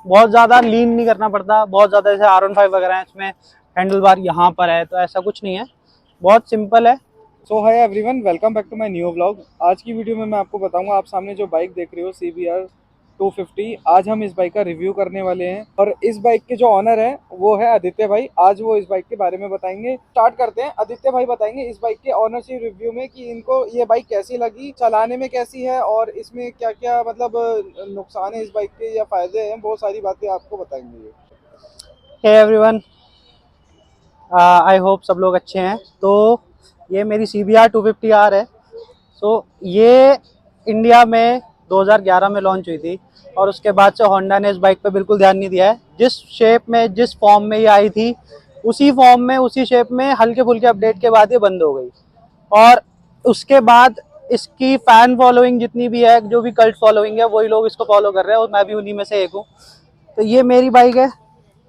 बहुत ज़्यादा लीन नहीं करना पड़ता, बहुत ज़्यादा जैसे R15 वगैरह है इसमें हैंडल बार यहाँ पर है, तो ऐसा कुछ नहीं है, बहुत सिंपल है। So hi everyone, welcome back to my new vlog. आज की वीडियो में मैं आपको बताऊंगा, आप सामने जो बाइक देख रहे हो CBR 250, आज हम इस बाइक का रिव्यू करने वाले हैं। और इस बाइक के जो ऑनर हैं वो है आदित्य भाई। आज वो इस बाइक के बारे में बताएंगे। स्टार्ट करते हैं, आदित्य भाई बताएंगे इस बाइक के ऑनरशिप रिव्यू में कि इनको ये बाइक कैसी लगी, चलाने में कैसी है और इसमें क्या क्या मतलब नुकसान है इस बाइक के या फायदे हैं, बहुत सारी बातें आपको बताएंगे ये। हे एवरीवन, आई होप सब लोग अच्छे हैं। तो ये मेरी CBR 250R है। ये इंडिया में 2011 में लॉन्च हुई थी और उसके बाद से होंडा ने इस बाइक पे बिल्कुल ध्यान नहीं दिया है। जिस शेप में, जिस फॉर्म में ये आई थी, उसी फॉर्म में, उसी शेप में हल्के फुल्के अपडेट के बाद ये बंद हो गई। और उसके बाद इसकी फैन फॉलोइंग जितनी भी है, जो भी कल्ट फॉलोइंग है, वही लोग इसको फॉलो कर रहे हैं और मैं भी उन्हीं में से एक हूँ। तो ये मेरी बाइक है।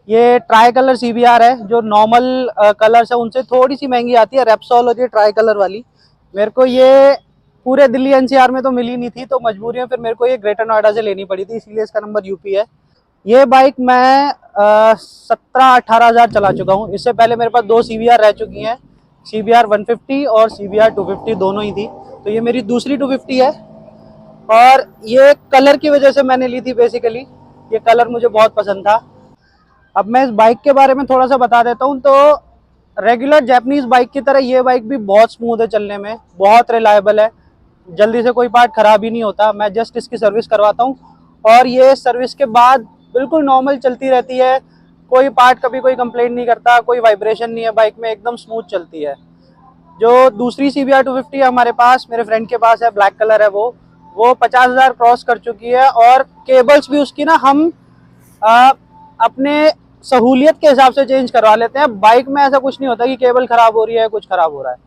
ये ट्राई कलर CBR है। जो नॉर्मल कलर्स है उनसे थोड़ी सी महंगी आती है, रेप्सोल होती है ट्राई कलर वाली। मेरे को ये पूरे दिल्ली NCR में तो मिली नहीं थी, तो मजबूरी में फिर मेरे को ये ग्रेटर नोएडा से लेनी पड़ी थी, इसलिए इसका नंबर UP है। ये बाइक मैं 17-18 हज़ार चला चुका हूँ। इससे पहले मेरे पास 2 CBR रह चुकी हैं, CBR 150 और CBR 250 दोनों ही थी। तो ये मेरी दूसरी 250 है और ये कलर की वजह से मैंने ली थी बेसिकली। ये कलर मुझे बहुत पसंद था। अब मैं इस बाइक के बारे में थोड़ा सा बता देता हूँ। तो रेगुलर जैपनीज बाइक की तरह ये बाइक भी बहुत स्मूथ है चलने में, बहुत रिलायबल है, जल्दी से कोई पार्ट खराब ही नहीं होता। मैं जस्ट इसकी सर्विस करवाता हूँ और ये सर्विस के बाद बिल्कुल नॉर्मल चलती रहती है। कोई पार्ट कभी कोई कंप्लेंट नहीं करता, कोई वाइब्रेशन नहीं है बाइक में, एकदम स्मूथ चलती है। जो दूसरी CBR 250 है हमारे पास, मेरे फ्रेंड के पास है, ब्लैक कलर है, वो 50,000 क्रॉस कर चुकी है। और केबल्स भी उसकी ना हम आ, अपने सहूलियत के हिसाब से चेंज करवा लेते हैं। बाइक में ऐसा कुछ नहीं होता कि केबल खराब हो रही है, कुछ खराब हो रहा है।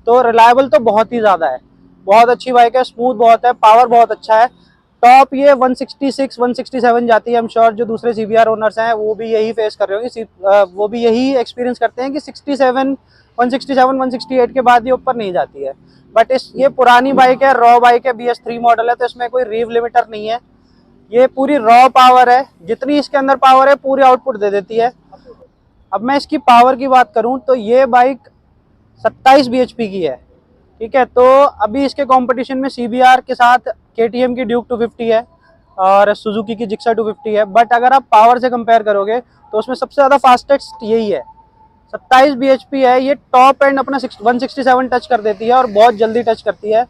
तो रिलायबल तो बहुत ही ज़्यादा है, बहुत अच्छी बाइक है, स्मूथ बहुत है, पावर बहुत अच्छा है। टॉप ये 166 167 जाती है। हम श्योर जो दूसरे CBR ओनर्स हैं वो भी यही फेस कर रहे होंगे, वो भी यही एक्सपीरियंस करते हैं कि 67 167 168 के बाद ये ऊपर नहीं जाती है। बट ये पुरानी बाइक है, रॉ बाइक है, BS3 मॉडल है, तो इसमें कोई रीव लिमिटर नहीं है। ये पूरी रॉ पावर है, जितनी इसके अंदर पावर है पूरी आउटपुट दे देती है। अब मैं इसकी पावर की बात करूं तो ये बाइक 27 bhp की है, ठीक है। तो अभी इसके कंपटीशन में CBR के साथ KTM की ड्यूक 250 है और सुजुकी की जिक्सर 250 है। बट अगर आप पावर से कंपेयर करोगे तो उसमें सबसे ज़्यादा फास्टेस्ट यही है। 27 bhp है। ये टॉप एंड अपना 167 टच कर देती है और बहुत जल्दी टच करती है।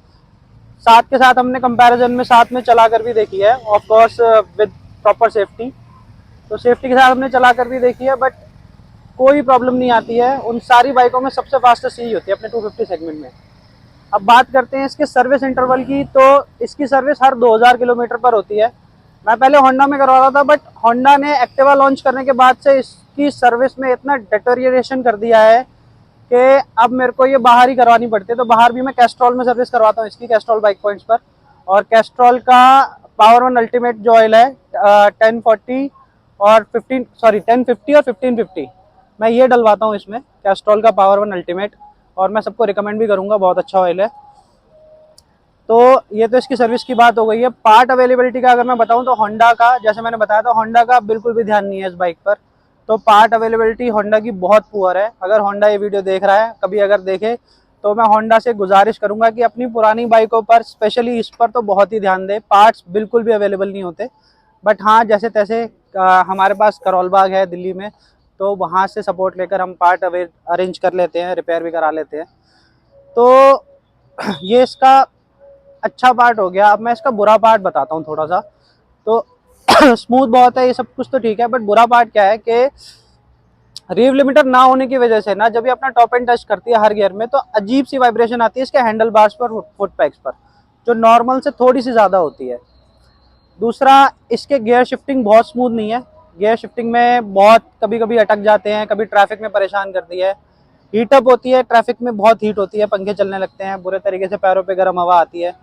साथ के साथ हमने कंपैरिजन में साथ में चला कर भी देखी है, of course with proper safety. तो सेफ्टी के साथ हमने चला कर भी देखी है, बट कोई प्रॉब्लम नहीं आती है। उन सारी बाइकों में सबसे फास्टेस्ट यही होती है अपने 250 सेगमेंट में। अब बात करते हैं इसके सर्विस इंटरवल की। तो इसकी सर्विस हर 2000 किलोमीटर पर होती है। मैं पहले होंडा में करवा रहा था, बट होंडा ने एक्टिवा लॉन्च करने के बाद से इसकी सर्विस में इतना डिटोरिएशन कर दिया है कि अब मेरे को ये बाहर ही करवानी पड़ती है। तो बाहर भी मैं कैस्ट्रॉल में सर्विस करवाता हूँ इसकी, कैस्ट्रॉल बाइक पॉइंट्स पर। और कैस्ट्रॉल का पावर वन अल्टीमेट जो ऑयल है 1040 और 1050 और 1550, मैं ये डलवाता हूँ इसमें, कैस्ट्रॉल का पावर वन अल्टीमेट। और मैं सबको रिकमेंड भी करूँगा, बहुत अच्छा ऑयल है। तो ये तो इसकी सर्विस की बात हो गई है। पार्ट अवेलेबिलिटी का अगर मैं बताऊं तो होंडा का, जैसे मैंने बताया था, होंडा का बिल्कुल भी ध्यान नहीं है इस बाइक पर। तो पार्ट अवेलेबिलिटी होंडा की बहुत पुअर है। अगर होंडा ये वीडियो देख रहा है, कभी अगर देखे, तो मैं होंडा से गुजारिश करूंगा कि अपनी पुरानी बाइकों पर, स्पेशली इस पर, तो बहुत ही ध्यान दे। पार्ट्स बिल्कुल भी अवेलेबल नहीं होते। बट हाँ, जैसे तैसे हमारे पास करोल बाग है दिल्ली में, तो वहाँ से सपोर्ट लेकर हम पार्ट अरेंज कर लेते हैं, रिपेयर भी करा लेते हैं। तो ये इसका अच्छा पार्ट हो गया। अब मैं इसका बुरा पार्ट बताता हूँ थोड़ा सा। तो स्मूथ बहुत है, ये सब कुछ तो ठीक है, बट बुरा पार्ट क्या है कि रीव लिमिटर ना होने की वजह से ना, जब ये अपना टॉप एंड टच करती है हर गियर में, तो अजीब सी वाइब्रेशन आती है इसके हैंडल बार्स पर, फुट पैक्स पर, जो नॉर्मल से थोड़ी सी ज़्यादा होती है। दूसरा, इसके गियर शिफ्टिंग बहुत स्मूथ नहीं है। गियर शिफ्टिंग में बहुत कभी कभी अटक जाते हैं, कभी ट्रैफिक में परेशान करती है। हीटअप होती है, ट्रैफिक में बहुत हीट होती है, पंखे चलने लगते हैं, बुरे तरीके से पैरों पे गर्म हवा आती है।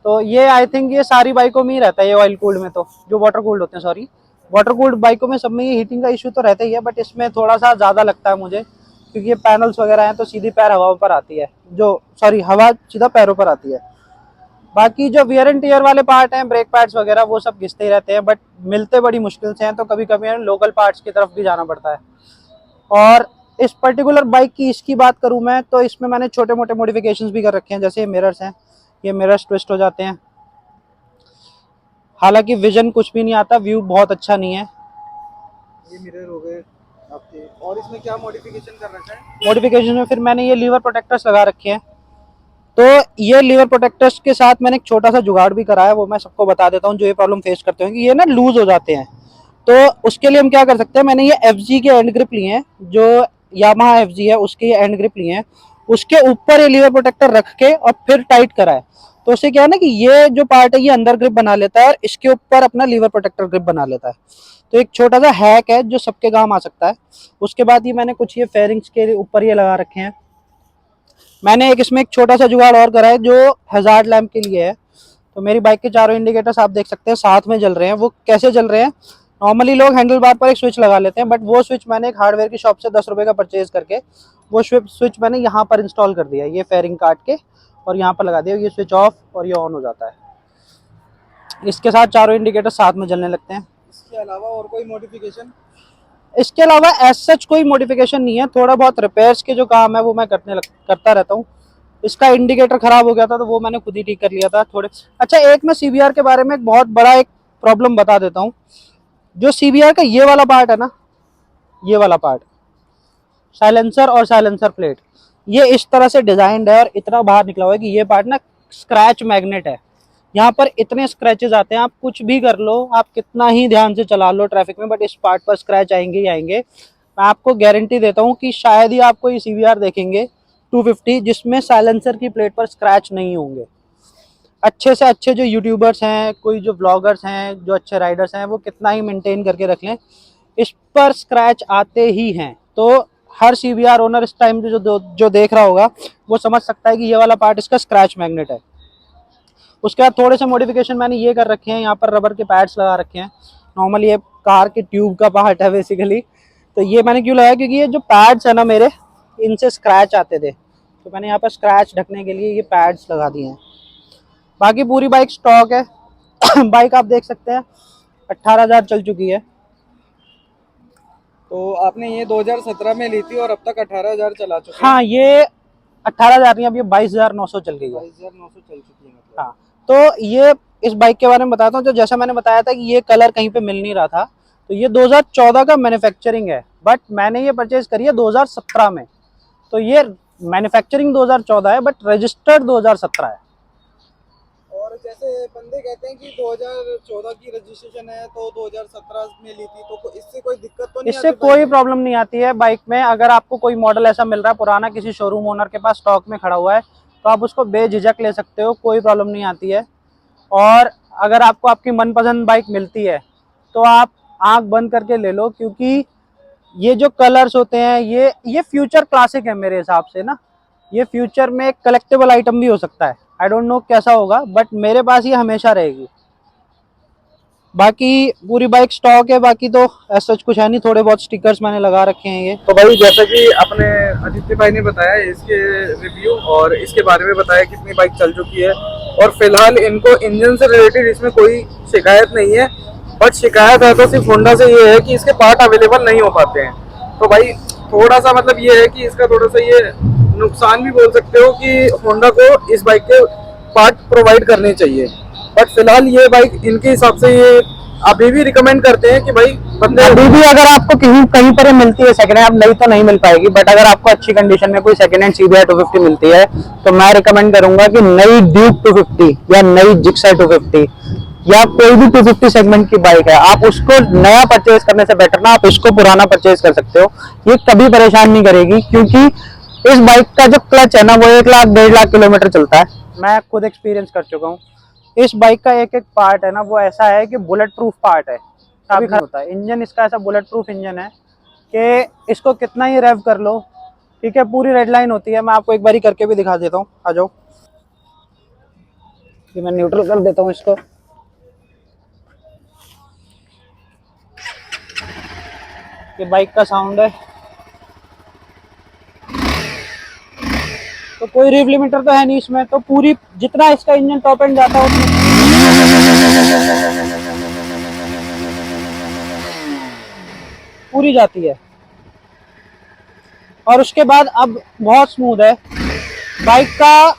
तो ये आई थिंक ये सारी बाइकों में ही रहता है, ये ऑयल कूल्ड में, तो जो वाटर कूल्ड होते हैं, सॉरी, वाटर कूल्ड बाइकों में सब में ये हीटिंग का इशू तो रहता ही है। बट इसमें थोड़ा सा ज़्यादा लगता है मुझे, क्योंकि ये पैनल्स वगैरह हैं तो सीधी पैर हवा पर आती है, जो सॉरी हवा सीधा पैरों पर आती है। बाकी जो वियर एंड टीयर वाले पार्ट हैं, ब्रेक पैड्स वगैरह, वो सब घिसते ही रहते हैं, बट मिलते बड़ी मुश्किल से हैं, तो कभी कभी लोकल पार्ट्स की तरफ भी जाना पड़ता है। और इस पर्टिकुलर बाइक की इसकी बात करूं मैं, तो इसमें मैंने छोटे मोटे मॉडिफिकेशंस भी कर रखे हैं। जैसे मिरर्स हैं, ये मिरर्स ट्विस्ट हो जाते हैं, हालांकि विजन कुछ भी नहीं आता, व्यू बहुत अच्छा नहीं है। ये मिरर हो गए आपके, और इसमें क्या मॉडिफिकेशन कर रखा है? मॉडिफिकेशन में फिर मैंने ये लीवर प्रोटेक्टर्स लगा रखे हैं। तो ये लीवर प्रोटेक्टर्स के साथ मैंने एक छोटा सा जुगाड़ भी कराया, वो मैं सबको बता देता हूँ जो ये प्रॉब्लम फेस करते हैं कि ये ना लूज हो जाते हैं। तो उसके लिए हम क्या कर सकते हैं, मैंने ये FG के एंड ग्रिप लिए हैं, जो यामाहा FG है उसके ये एंड ग्रिप लिए हैं, उसके ऊपर ये लीवर प्रोटेक्टर रख के और फिर टाइट करा है। तो उससे क्या है ना कि ये जो पार्ट है ये अंदर ग्रिप बना लेता है और इसके ऊपर अपना लीवर प्रोटेक्टर ग्रिप बना लेता है। तो एक छोटा सा हैक है जो सबके काम आ सकता है। उसके बाद ये मैंने कुछ ये फेयरिंग्स के ऊपर ये लगा रखे हैं। मैंने एक इसमें एक छोटा सा जुगाड़ और करा है जो हैजार्ड लैंप के लिए है। तो मेरी बाइक के चारों इंडिकेटर्स आप देख सकते हैं साथ में जल रहे हैं। वो कैसे जल रहे हैं, नॉर्मली लोग हैंडल बार पर एक स्विच लगा लेते हैं, बट वो स्विच मैंने एक हार्डवेयर की शॉप से 10 रुपये का परचेज करके वो स्विच मैंने यहाँ पर इंस्टॉल कर दिया। ये फेयरिंग काट के और यहाँ पर लगा दिया, ये स्विच ऑफ और ये ऑन हो जाता है। इसके साथ चारों इंडिकेटर साथ में जलने लगते हैं। इसके अलावा और कोई मॉडिफिकेशन? इसके अलावा एज सच कोई मॉडिफिकेशन नहीं है। थोड़ा बहुत रिपेयर्स के जो काम है वो मैं करता रहता हूँ। इसका इंडिकेटर खराब हो गया था तो वो मैंने खुद ही ठीक कर लिया था थोड़े। अच्छा, एक मैं CBR के बारे में एक बहुत बड़ा एक प्रॉब्लम बता देता हूँ। जो CBR का ये वाला पार्ट है ना, ये वाला पार्ट, साइलेंसर और साइलेंसर प्लेट, ये इस तरह से डिजाइंड है और इतना बाहर निकला हुआ है कि ये पार्ट ना स्क्रैच मैग्नेट है। यहाँ पर इतने स्क्रैचेस आते हैं, आप कुछ भी कर लो, आप कितना ही ध्यान से चला लो ट्रैफिक में, बट इस पार्ट पर स्क्रैच आएंगे ही आएंगे। मैं आपको गारंटी देता हूँ कि शायद ही आपको ये CBR देखेंगे 250 जिसमें साइलेंसर की प्लेट पर स्क्रैच नहीं होंगे। अच्छे से अच्छे जो यूट्यूबर्स हैं, कोई जो ब्लॉगर्स हैं, जो अच्छे राइडर्स हैं, वो कितना ही मेंटेन करके रख लें, इस पर स्क्रैच आते ही हैं। तो हर CBR ओनर इस टाइम जो देख रहा होगा वो समझ सकता है कि ये वाला पार्ट इसका स्क्रैच मैग्नेट है। उसके बाद थोड़े से मॉडिफिकेशन मैंने ये कर रखे हैं, यहाँ पर रबर के पैड्स लगा रखे हैं। नॉर्मली ये कार के ट्यूब का पार्ट है बेसिकली, तो ये मैंने क्यों लगाया, क्योंकि ये जो पैड्स है ना मेरे, इनसे स्क्रैच आते थे, तो मैंने यहाँ पर स्क्रैच ढकने के लिए ये पैड्स लगा दिए हैं। बाकी पूरी बाइक स्टॉक है। बाइक आप देख सकते हैं 18,000 चल चुकी है। तो आपने ये 2017 में ली थी और अब तक 18,000 चला चुके हैं? हाँ, ये 18,000 नहीं, अब ये 22,900 चल गई है। 22,900 चल चुकी है मतलब। हाँ, तो ये इस बाइक के बारे में बताता हूँ। तो जैसा मैंने बताया था कि ये कलर कहीं पे मिल नहीं रहा था, तो ये 2014 का मैन्युफैक्चरिंग है, बट मैंने ये परचेज करी है 2017 में। तो ये मैन्युफैक्चरिंग 2014 है बट रजिस्टर्ड 2017 है। और जैसे बंदे कहते हैं कि 2014 की रजिस्ट्रेशन है तो 2017 में ली थी, तो इससे कोई दिक्कत तो नहीं इससे आती? कोई प्रॉब्लम नहीं आती है बाइक में। अगर आपको कोई मॉडल ऐसा मिल रहा है पुराना किसी शोरूम ओनर के पास स्टॉक में खड़ा हुआ है, तो आप उसको बेझिझक ले सकते हो, कोई प्रॉब्लम नहीं आती है। और अगर आपको आपकी मनपसंद बाइक मिलती है तो आप आंख बंद करके ले लो, क्योंकि ये जो कलर्स होते हैं ये फ्यूचर क्लासिक है मेरे हिसाब से ना। ये फ्यूचर में एक कलेक्टेबल आइटम भी हो सकता है, आई डोंट नो कैसा होगा, बट मेरे पास ये हमेशा रहेगी। बाकी पूरी बाइक स्टॉक है, बाकी तो ऐसा कुछ है नहीं, थोड़े बहुत स्टिकर्स मैंने लगा रखे हैं। ये तो भाई जैसा कि अपने आदित्य भाई ने बताया इसके रिव्यू और इसके बारे में बताया कितनी बाइक चल चुकी है, और फिलहाल इनको इंजन से रिलेटेड इसमें कोई शिकायत नहीं है, बट शिकायत है तो सिर्फ होंडा से ये है कि इसके पार्ट अवेलेबल नहीं हो पाते हैं। तो भाई थोड़ा सा मतलब ये है कि इसका थोड़ा सा ये नुकसान भी बोल सकते हो कि होंडा को इस बाइक के पार्ट प्रोवाइड करने चाहिए, बट फिलहाल ये बाइक इनके हिसाब से ये अभी भी रिकमेंड करते हैं कि भाई बंदे अभी भी अगर आपको कहीं पर मिलती है सेकंड हैंड, नहीं तो नहीं मिल पाएगी, बट अगर आपको अच्छी कंडीशन में कोई सेकंड हैंड CBR 250 मिलती है तो मैं रिकमेंड करूंगा कि नई ड्यूक 250 या नई जिक्सर 250 या कोई भी 250 सेगमेंट की बाइक है, आप उसको नया परचेज करने से बेटर ना आप इसको पुराना परचेज कर सकते हो। ये कभी परेशान नहीं करेगी, क्योंकि इस बाइक का जो क्लच है ना वो 1 लाख 1.5 लाख किलोमीटर चलता है। मैं खुद एक्सपीरियंस कर चुका हूँ। इस बाइक का एक एक पार्ट है ना वो ऐसा है कि बुलेट प्रूफ पार्ट है, कभी खराब होता है। इंजन इसका ऐसा बुलेट प्रूफ इंजन है कि इसको कितना ही रेव कर लो, ठीक है, पूरी रेड लाइन होती है। मैं आपको एक बारी करके भी दिखा देता हूँ, आ जाओ। कि मैं न्यूट्रल कर देता हूँ इसको। ये बाइक का साउंड है, तो कोई रिव लिमिटर तो है नहीं इसमें, तो पूरी जितना इसका इंजन टॉप एंड जाता है उतना पूरी जाती है। और उसके बाद अब बहुत स्मूथ है बाइक का।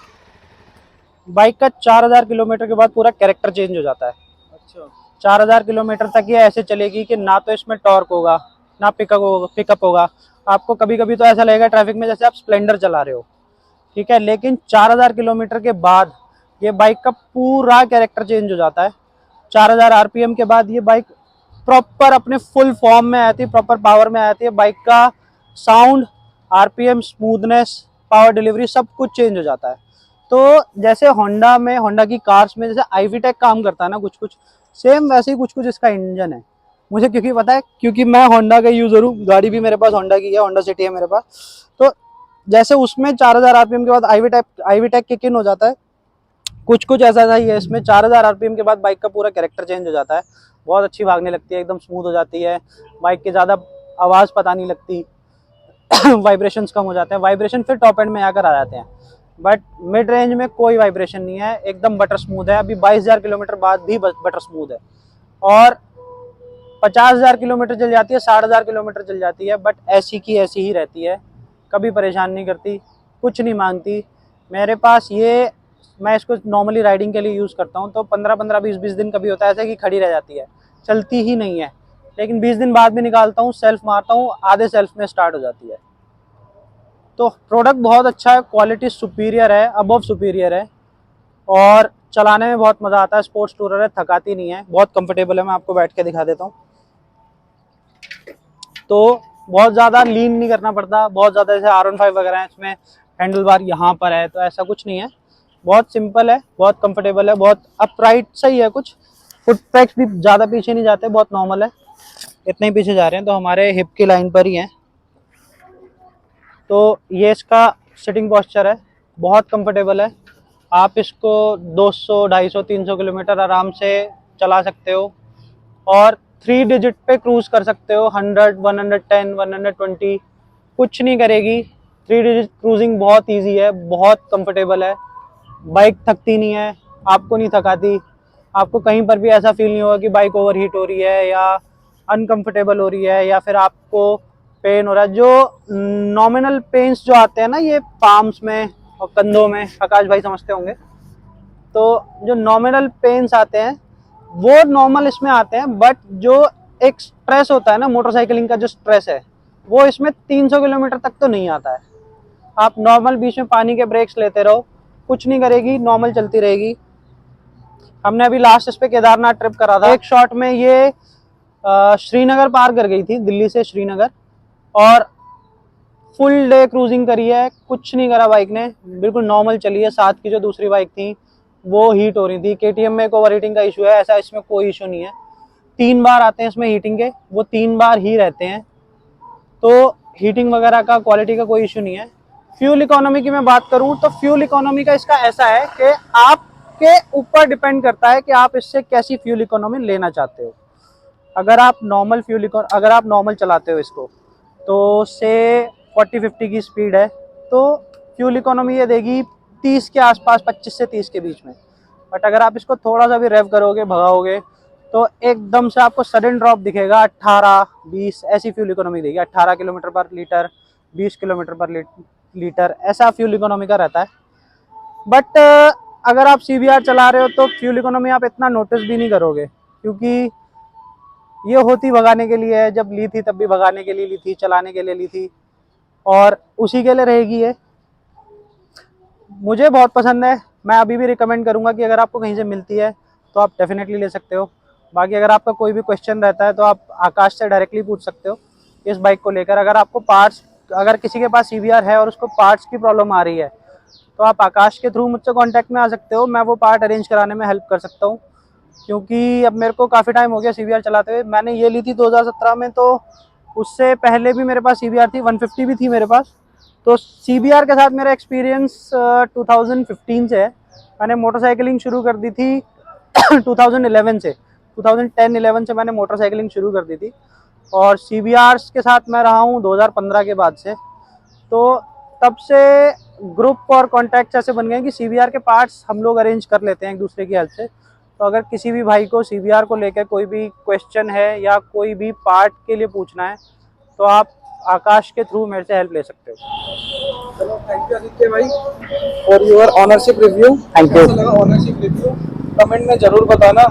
बाइक का 4000 किलोमीटर के बाद पूरा कैरेक्टर चेंज हो जाता है। अच्छा। 4000 किलोमीटर तक ये ऐसे चलेगी कि ना तो इसमें टॉर्क होगा ना पिकअप होगा। आपको कभी कभी तो ऐसा लगेगा ट्रैफिक में जैसे आप स्प्लेंडर चला रहे हो, ठीक है। लेकिन 4000 किलोमीटर के बाद ये बाइक का पूरा कैरेक्टर चेंज हो जाता है। 4000 आरपीएम के बाद ये बाइक प्रॉपर अपने फुल फॉर्म में आती है, प्रॉपर पावर में आती है। बाइक का sound, RPM, smoothness, power delivery सब कुछ चेंज हो जाता है। तो जैसे होंडा की कार्स में जैसे आईवी टेक काम करता है ना कुछ कुछ, सेम वैसे ही कुछ कुछ इसका इंजन है। मुझे क्योंकि पता है, क्योंकि मैं होंडा का यूजर हूँ, गाड़ी भी मेरे पास होंडा की है, होंडा सिटी है मेरे पास। तो जैसे उसमें 4000 आरपीएम के बाद आईवी टेक किक इन हो जाता है, कुछ कुछ ऐसा ही है इसमें। 4000 आरपीएम के बाद बाइक का पूरा कैरेक्टर चेंज हो जाता है। बहुत अच्छी भागने लगती है, एकदम स्मूथ हो जाती है बाइक की, ज़्यादा आवाज़ पता नहीं लगती। वाइब्रेशंस कम हो जाते हैं, वाइब्रेशन फिर टॉप एंड में आकर आ जाते हैं, बट मिड रेंज में कोई वाइब्रेशन नहीं है, एकदम बटर स्मूथ है। अभी 22000 किलोमीटर बाद भी बटर स्मूथ है। और 50000 किलोमीटर चल जाती है, 60000 किलोमीटर चल जाती है, बट ऐसी की ऐसी ही रहती है, कभी परेशान नहीं करती, कुछ नहीं मांगती। मेरे पास ये, मैं इसको नॉर्मली राइडिंग के लिए यूज़ करता हूँ, तो 15-15, 20-20 दिन कभी होता है ऐसा कि खड़ी रह जाती है, चलती ही नहीं है। लेकिन 20 दिन बाद भी निकालता हूँ, सेल्फ मारता हूँ, आधे सेल्फ में स्टार्ट हो जाती है। तो प्रोडक्ट बहुत अच्छा है, क्वालिटी सुपीरियर है, अबव सुपीरियर है, और चलाने में बहुत मज़ा आता है। स्पोर्ट्स टूरर है, थकाती नहीं है, बहुत कंफर्टेबल है। मैं आपको बैठ के दिखा देता हूँ। तो बहुत ज़्यादा लीन नहीं करना पड़ता, बहुत ज़्यादा जैसे R15 वगैरह है इसमें हैंडल बार यहाँ पर है, तो ऐसा कुछ नहीं है। बहुत सिंपल है, बहुत कंफर्टेबल है, बहुत अपराइट सही है। कुछ फुट पैक्स भी ज़्यादा पीछे नहीं जाते, बहुत नॉर्मल है। इतने ही पीछे जा रहे हैं तो हमारे हिप की लाइन पर ही हैं। तो ये इसका सिटिंग पोस्चर है, बहुत कंफर्टेबल है। आप इसको 200, 250, 300 किलोमीटर आराम से चला सकते हो, और 3 डिजिट पे क्रूज कर सकते हो। 100, 110, 120 कुछ नहीं करेगी। 3 डिजिट क्रूजिंग बहुत इजी है, बहुत कंफर्टेबल है। बाइक थकती नहीं है, आपको नहीं थकाती। आपको कहीं पर भी ऐसा फील नहीं होगा कि बाइक ओवर हीट हो रही है या अनकंफर्टेबल हो रही है या फिर आपको पेन हो रहा है। जो नॉमिनल पेन्स जो आते हैं ना ये पाम्स में और कंधों में, आकाश भाई समझते होंगे, तो जो नॉमिनल पेन्स आते हैं वो नॉर्मल इसमें आते हैं, बट जो एक स्ट्रेस होता है ना मोटरसाइकिलिंग का, जो स्ट्रेस है वो इसमें 300 किलोमीटर तक तो नहीं आता है। आप नॉर्मल बीच में पानी के ब्रेक्स लेते रहो, कुछ नहीं करेगी, नॉर्मल चलती रहेगी। हमने अभी लास्ट इस पे केदारनाथ ट्रिप करा था, एक शॉट में ये श्रीनगर पार कर गई थी, दिल्ली से श्रीनगर, और फुल डे क्रूजिंग करी है, कुछ नहीं करा बाइक ने, बिल्कुल नॉर्मल चली है। साथ की जो दूसरी बाइक थी वो हीट हो रही थी। केटीएम में एक ओवर हीटिंग का इशू है, ऐसा इसमें कोई इशू नहीं है। 3 बार आते हैं इसमें हीटिंग के, वो 3 बार ही रहते हैं, तो हीटिंग वगैरह का, क्वालिटी का कोई इशू नहीं है। फ्यूल इकोनॉमी की मैं बात करूं तो फ्यूल इकोनॉमी का इसका ऐसा है कि आपके ऊपर डिपेंड करता है कि आप इससे कैसी फ्यूल इकोनॉमी लेना चाहते हो। अगर आप नॉर्मल चलाते हो इसको, तो से 40-50 की स्पीड है, तो फ्यूल इकोनॉमी ये देगी 30 के आसपास, 25 से 30 के बीच में। बट अगर आप इसको थोड़ा सा भी रेव करोगे, भगाओगे, तो एकदम से आपको सडन ड्रॉप दिखेगा। 18-20 ऐसी फ्यूल इकोनॉमी देगी, 18 किलोमीटर पर लीटर, 20 किलोमीटर पर लीटर, ऐसा फ्यूल इकोनॉमी का रहता है। बट अगर आप CBR चला रहे हो तो फ्यूल इकोनॉमी आप इतना नोटिस भी नहीं करोगे, क्योंकि ये होती भगाने के लिए है। जब ली थी तब भी भगाने के लिए ली थी, चलाने के लिए ली थी, और उसी के लिए रहेगी ये। मुझे बहुत पसंद है, मैं अभी भी रिकमेंड करूंगा कि अगर आपको कहीं से मिलती है तो आप डेफिनेटली ले सकते हो। बाकी अगर आपका कोई भी क्वेश्चन रहता है तो आप आकाश से डायरेक्टली पूछ सकते हो इस बाइक को लेकर। अगर आपको पार्ट्स, अगर किसी के पास CBR है और उसको पार्ट्स की प्रॉब्लम आ रही है, तो आप आकाश के थ्रू मुझसे कांटेक्ट में आ सकते हो, मैं वो पार्ट अरेंज कराने में हेल्प कर सकता हूँ। क्योंकि अब मेरे को काफ़ी टाइम हो गया CBR चलाते हुए। मैंने ये ली थी 2017 में, तो उससे पहले भी मेरे पास CBR थी, 150 भी थी मेरे पास। तो CBR के साथ मेरा एक्सपीरियंस 2015 से है। मैंने मोटरसाइकिलिंग शुरू कर दी थी 2011 से, 2010-11 से मैंने मोटरसाइकिलिंग शुरू कर दी थी, और CBRs के साथ मैं रहा हूँ 2015 के बाद से। तो तब से ग्रुप और कॉन्टैक्ट ऐसे बन गए हैं कि सीबीआर के पार्ट्स हम लोग अरेंज कर लेते हैं एक दूसरे की हेल्प से। तो अगर किसी भी भाई को सीबीआर को लेकर कोई भी क्वेश्चन है या कोई भी पार्ट के लिए पूछना है तो आप आकाश के थ्रू मेरे से हेल्प ले सकते हो। चलो थैंक यू आदित्य भाई for your ownership review. Thank you. कैसा लगा ऑनरशिप रिव्यू कमेंट में जरूर बताना।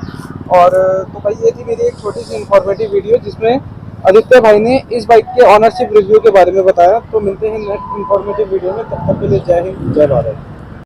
और तो भाई ये थी मेरी एक छोटी सी इंफॉर्मेटिव वीडियो जिसमें आदित्य भाई ने इस बाइक के ऑनरशिप रिव्यू के बारे में बताया। तो मिलते हैं नेक्स्ट इंफॉर्मेटिव वीडियो में, तब तक के लिए जय हिंद जय भारत।